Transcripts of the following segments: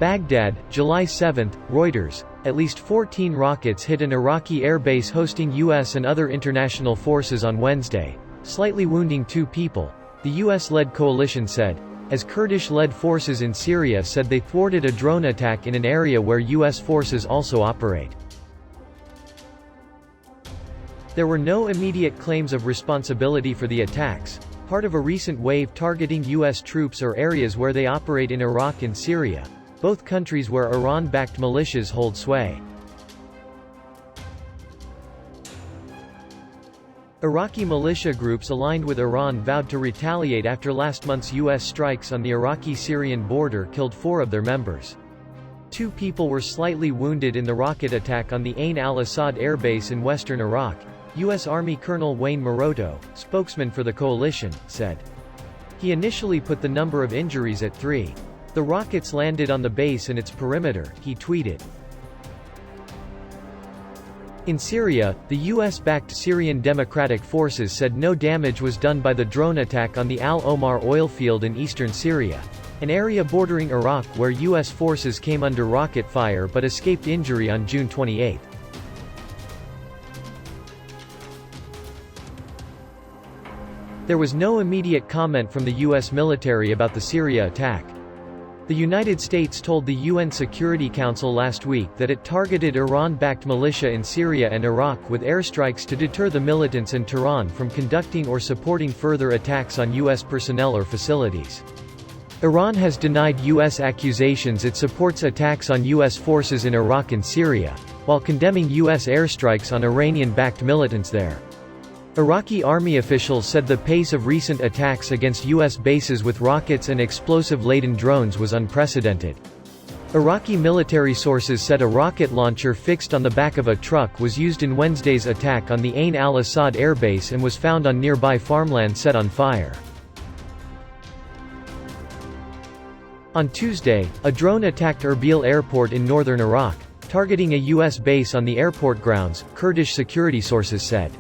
Baghdad, July 7, Reuters. At least 14 rockets hit an Iraqi air base hosting U.S. and other international forces on Wednesday, slightly wounding 2 people, the U.S.-led coalition said, as Kurdish-led forces in Syria said they thwarted a drone attack in an area where U.S. forces also operate. There were no immediate claims of responsibility for the attacks, part of a recent wave targeting U.S. troops or areas where they operate in Iraq and Syria, both countries where Iran-backed militias hold sway. Iraqi militia groups aligned with Iran vowed to retaliate after last month's U.S. strikes on the Iraqi-Syrian border killed 4 of their members. 2 people were slightly wounded in the rocket attack on the Ain al-Asad airbase in western Iraq, U.S. Army Colonel Wayne Maroto, spokesman for the coalition, said. He initially put the number of injuries at 3. The rockets landed on the base and its perimeter, he tweeted. In Syria, the U.S.-backed Syrian Democratic Forces said no damage was done by the drone attack on the Al-Omar oil field in eastern Syria, an area bordering Iraq where U.S. forces came under rocket fire but escaped injury on June 28. There was no immediate comment from the U.S. military about the Syria attack. The United States told the UN Security Council last week that it targeted Iran-backed militia in Syria and Iraq with airstrikes to deter the militants in Tehran from conducting or supporting further attacks on U.S. personnel or facilities. Iran has denied U.S. accusations it supports attacks on U.S. forces in Iraq and Syria, while condemning U.S. airstrikes on Iranian-backed militants there. Iraqi army officials said the pace of recent attacks against U.S. bases with rockets and explosive-laden drones was unprecedented. Iraqi military sources said a rocket launcher fixed on the back of a truck was used in Wednesday's attack on the Ain al-Asad airbase and was found on nearby farmland set on fire. On Tuesday, a drone attacked Erbil airport in northern Iraq, targeting a U.S. base on the airport grounds, Kurdish security sources said.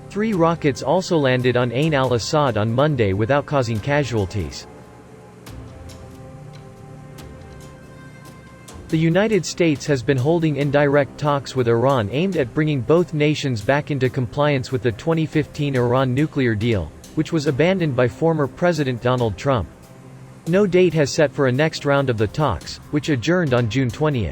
3 rockets also landed on Ain al-Asad on Monday without causing casualties. The United States has been holding indirect talks with Iran aimed at bringing both nations back into compliance with the 2015 Iran nuclear deal, which was abandoned by former President Donald Trump. No date has set for a next round of the talks, which adjourned on June 20.